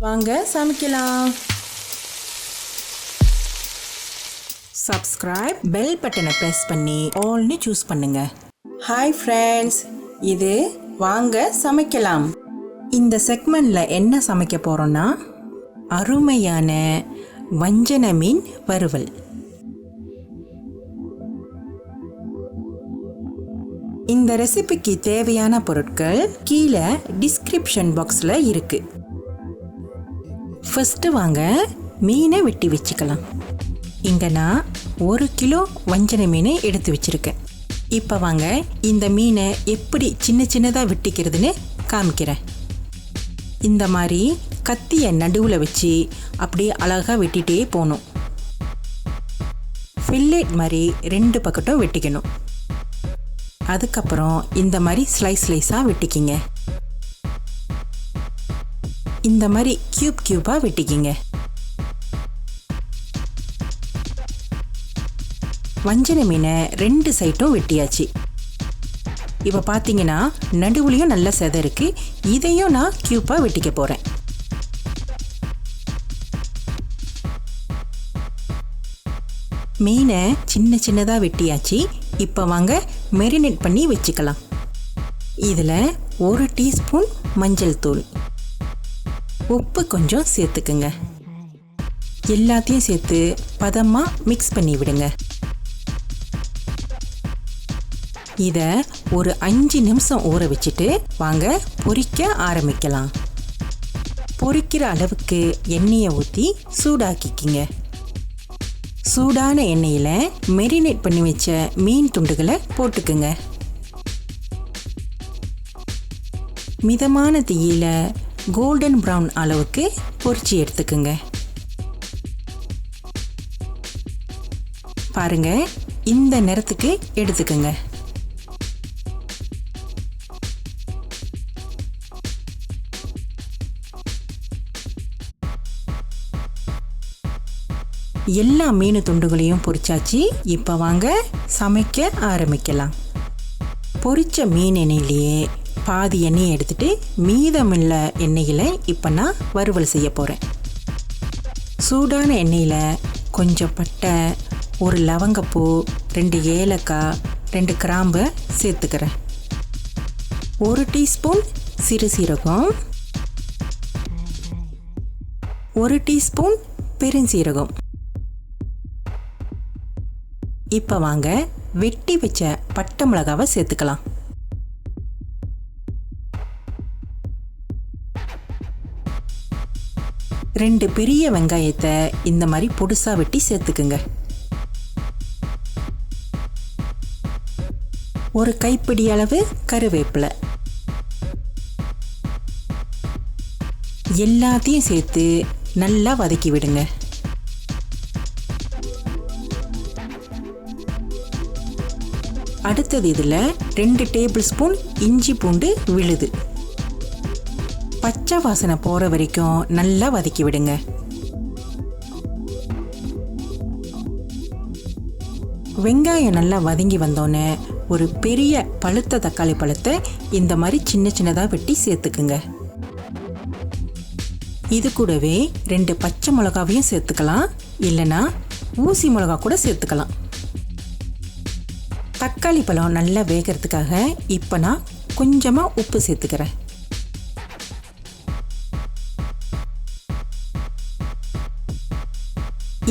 வாங்க சமைக்கலாம். Subscribe bell பட்டனை ப்ரெஸ் பண்ணி ஆல்னு சூஸ் பண்ணுங்க. ஹாய் ஃப்ரெண்ட்ஸ், இது வாங்க சமைக்கலாம். இந்த செக்மெண்ட்ல என்ன சமைக்க போறோம்னா அருமையான வஞ்சன மீன் வறுவல். இந்த ரெசிபிக்கு தேவையான பொருட்கள் கீழே டிஸ்கிரிப்ஷன் பாக்ஸில் இருக்கு. ஃபர்ஸ்ட் வாங்க மீனை வெட்டி வச்சுக்கலாம். இங்கே நான் 1 கிலோ வஞ்சன மீனை எடுத்து வச்சிருக்கேன். இப்போ வாங்க இந்த மீனை எப்படி சின்ன சின்னதாக வெட்டிக்கிறதுன்னு காமிக்கிறேன். இந்த மாதிரி கத்தியை நடுவில் வச்சு அப்படியே அழகாக வெட்டிகிட்டே போகணும். ஃபில்லெட் மாதிரி 2 பக்கட்டும் வெட்டிக்கணும். அதுக்கப்புறம் இந்த மாதிரி ஸ்லைஸாக வெட்டிக்கிங்க. இந்த மாதிரி கியூபாக வெட்டிக்கிங்க. வஞ்சன மீனை 2 சைட்டும் வெட்டியாச்சு. இப்போ பார்த்தீங்கன்னா நடுவுலையும் நல்ல செதை இருக்கு. இதையும் நான் கியூபாக வெட்டிக்க போகிறேன். மீனை சின்ன சின்னதாக வெட்டியாச்சு. இப்போ வாங்க மேரினேட் பண்ணி வச்சுக்கலாம். இதில் 1 டீஸ்பூன் மஞ்சள் தூள், உப்பு கொஞ்சம் சேர்த்துக்குங்க. எல்லாத்தையும் சேர்த்து பதமாக மிக்ஸ் பண்ணி விடுங்க. இதை ஒரு 5 நிமிஷம் ஊற வச்சுட்டு வாங்க பொரிக்க ஆரம்பிக்கலாம். பொரிக்கிற அளவுக்கு எண்ணெயை ஊற்றி சூடாக்கிக்கிங்க. சூடான எண்ணெயில் மெரினேட் பண்ணி வச்ச மீன் துண்டுகளை போட்டுக்குங்க. மிதமான தீயில கோல்டன் ப்ரௌன் அளவுக்கு பொரிச்சு எடுத்துக்குங்க. பாருங்க, இந்த நிறத்துக்கு எடுத்துக்குங்க. எல்லா மீன் துண்டுகளையும் பொரிச்சாச்சு. இப்போ வாங்க சமைக்க ஆரம்பிக்கலாம். பொரிச்ச மீன் எண்ணெயிலேயே பாதி எண்ணெயை எடுத்துட்டு மீதமுள்ள எண்ணெயில் இப்போ நான் வறுவல் செய்ய போகிறேன். சூடான எண்ணெயில் கொஞ்சம் பட்டை, 1 லவங்கப்பூ, 2 ஏலக்காய், 2 கிராம்பை சேர்த்துக்கிறேன். 1 டீஸ்பூன் சிறு சீரகம், 1 டீஸ்பூன் பெருஞ்சீரகம். இப்போ வாங்க வெட்டி வச்ச பட்டை மிளகாவை சேர்த்துக்கலாம். ரெண்டு பெரிய வெங்காயத்தை இந்த மாதிரி பொடுசா வெட்டி சேர்த்துக்குங்க. 1 கைப்பிடி அளவு கருவேப்பிலை. எல்லாத்தையும் சேர்த்து நல்லா வதக்கி விடுங்க. அடுத்தது இதில் 2 டேபிள் ஸ்பூன் இஞ்சி பூண்டு விழுது. பச்சை வாசனை போகிற வரைக்கும் நல்லா வதக்கி விடுங்க. வெங்காயம் நல்லா வதங்கி வந்தோன்னே ஒரு பெரிய பழுத்த தக்காளி பழத்தை இந்த மாதிரி சின்ன சின்னதாக வெட்டி சேர்த்துக்குங்க. இது கூடவே 2 பச்சை மிளகாவையும் சேர்த்துக்கலாம், இல்லைன்னா ஊசி மிளகா கூட சேர்த்துக்கலாம். தக்காளி பழம் நல்லா வேகிறதுக்காக இப்போ நான் கொஞ்சமாக உப்பு சேர்த்துக்கிறேன்.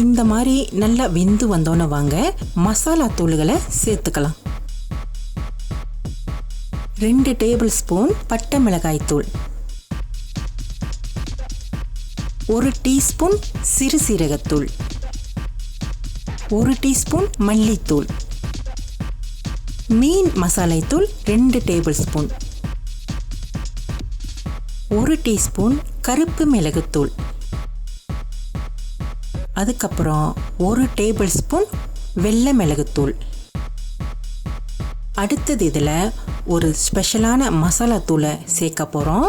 இந்த மாதிரி நல்லா வெந்து வந்தோன்னு வாங்க மசாலா தூள்களை சேர்த்துக்கலாம். 2 டேபிள் ஸ்பூன் பட்டை மிளகாய் தூள், 1 டீஸ்பூன் சிறு சீரகத்தூள், 1 டீஸ்பூன் மல்லித்தூள், மீன் மசாலை தூள் 2 டேபிள் ஸ்பூன், 1 டீஸ்பூன் கருப்பு மிளகுத்தூள், அதுக்கப்புறம் 1 டேபிள் ஸ்பூன் வெள்ளை மிளகுத்தூள். அடுத்தது இதில் ஒரு ஸ்பெஷலான மசாலா தூளை சேர்க்க போகிறோம்.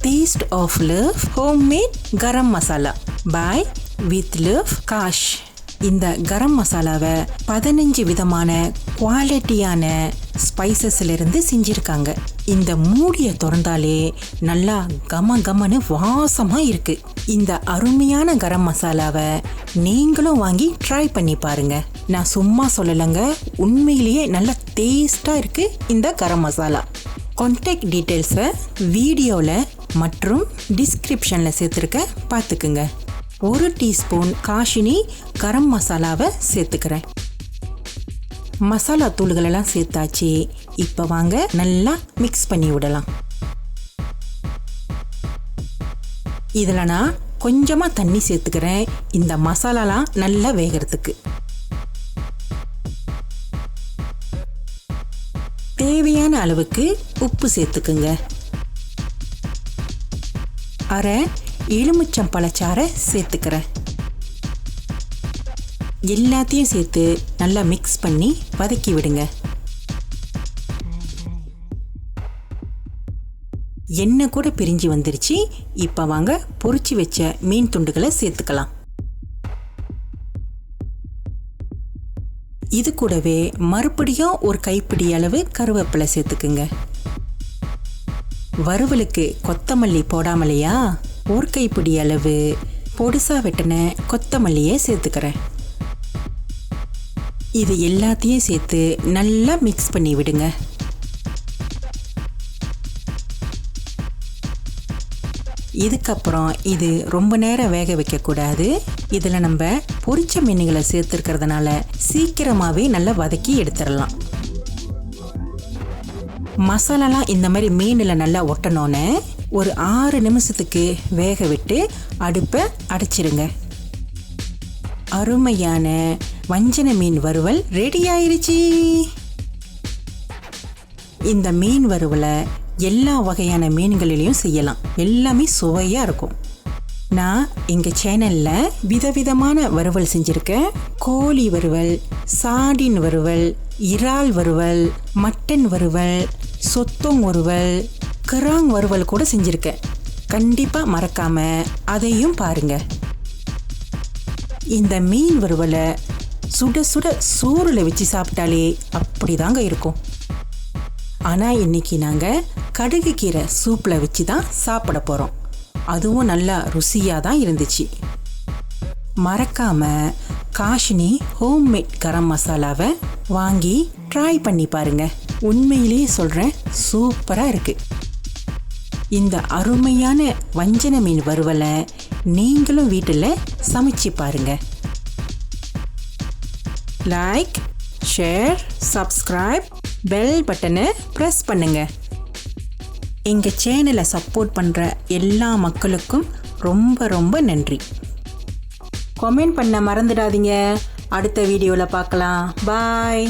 Taste of love homemade garam masala by with love Kash. இந்த கரம் மசாலாவை 15 விதமான குவாலிட்டியான ஸ்பைசஸ்லேருந்து செஞ்சுருக்காங்க. இந்த மூடியை திறந்தாலே நல்லா கம கமன்னு வாசமாக இருக்குது. இந்த அருமையான கரம் மசாலாவை நீங்களும் வாங்கி ட்ரை பண்ணி பாருங்க. நான் சும்மா சொல்லலைங்க, உண்மையிலேயே நல்லா டேஸ்டாக இருக்குது இந்த கரம் மசாலா. கான்டாக்ட் டீட்டெயில்ஸை வீடியோவில் மற்றும் டிஸ்கிரிப்ஷனில் சேர்த்துருக்க பார்த்துக்குங்க. 1 டீஸ்பூன் காஷ்மீரி கரம் மசாலாவை சேர்த்துக்கிறேன். மசாலா தூள்களெல்லாம் சேர்த்தாச்சு. இப்போ வாங்க நல்லா மிக்ஸ் பண்ணி விடலாம். இதில் நான் கொஞ்சமாக தண்ணி சேர்த்துக்கிறேன், இந்த மசாலாலாம் நல்லா வேகிறதுக்கு. தேவையான அளவுக்கு உப்பு சேர்த்துக்குங்க. அரை எலுமிச்சம்பழச்சாறை சேர்த்துக்கிறேன். எல்லாத்தையும் சேர்த்து நல்லா மிக்ஸ் பண்ணி வதக்கி விடுங்க. எண்ணெய் கூட பிரிஞ்சு வந்துருச்சு. இப்போ வாங்க பொரிச்சு வச்ச மீன் துண்டுகளை சேர்த்துக்கலாம். இது கூடவே மறுபடியும் ஒரு கைப்பிடி அளவு கருவேப்பிலை சேர்த்துக்குங்க. வறுவலுக்கு கொத்தமல்லி போடாமலையா, ஒரு கைப்பிடி அளவு பொடிசா வெட்டின கொத்தமல்லியை சேர்த்துக்கிறேன். இது எல்லாத்தையும் சேர்த்து நல்லா மிக்ஸ் பண்ணி விடுங்க. இதுக்கப்புறம் இது ரொம்ப நேரம் வேக வைக்கக்கூடாது. இதில் நம்ம பொரிச்ச மீன்களை சேர்த்துருக்கிறதுனால சீக்கிரமாகவே நல்லா வதக்கி எடுத்துடலாம். மசாலாலாம் இந்த மாதிரி மீனில் நல்லா ஒட்டணுன்னு ஒரு 6 நிமிஷத்துக்கு வேக விட்டு அடுப்பை அடைச்சிருங்க. அருமையான வஞ்சன மீன் வறுவல் ரெடி ஆயிருச்சு. இந்த மீன் வறுவலை எல்லா வகையான மீன்களிலையும் செய்யலாம். எல்லாமே சுவையாக இருக்கும். நான் எங்கள் சேனலில் விதவிதமான வறுவல் செஞ்சுருக்கேன். கோழி வறுவல், சார்டின் வறுவல், இறால் வறுவல், மட்டன் வறுவல், சொத்தம் வறுவல், கிராங் வறுவல் கூட செஞ்சுருக்கேன். கண்டிப்பாக மறக்காமல் அதையும் பாருங்கள். இந்த மீன் வறுவலை சுட சுட சோறில் வச்சு சாப்பிட்டாலே அப்படி தாங்க இருக்கும். ஆனால் இன்றைக்கி நாங்கள் கடுகு கீரை சூப்பில் வச்சு தான் சாப்பிட போகிறோம். அதுவும் நல்லா ருசியாக தான் இருந்துச்சு. மறக்காமல் காஷ்மீரி ஹோம்மேட் கரம் மசாலாவை வாங்கி ட்ரை பண்ணி பாருங்கள். உண்மையிலேயே சொல்கிறேன், சூப்பராக இருக்குது. இந்த அருமையான வஞ்சன மீன் வறுவலை நீங்களும் வீட்டில் சமைச்சு பாருங்கள். லைக், ஷேர், சப்ஸ்கிரைப், பெல் பட்டனை ப்ரெஸ் பண்ணுங்க. எங்கள் சேனலை சப்போர்ட் பண்ணுற எல்லா மக்களுக்கும் ரொம்ப ரொம்ப நன்றி. கமெண்ட் பண்ண மறந்துடாதீங்க. அடுத்த வீடியோவில் பார்க்கலாம். பாய்.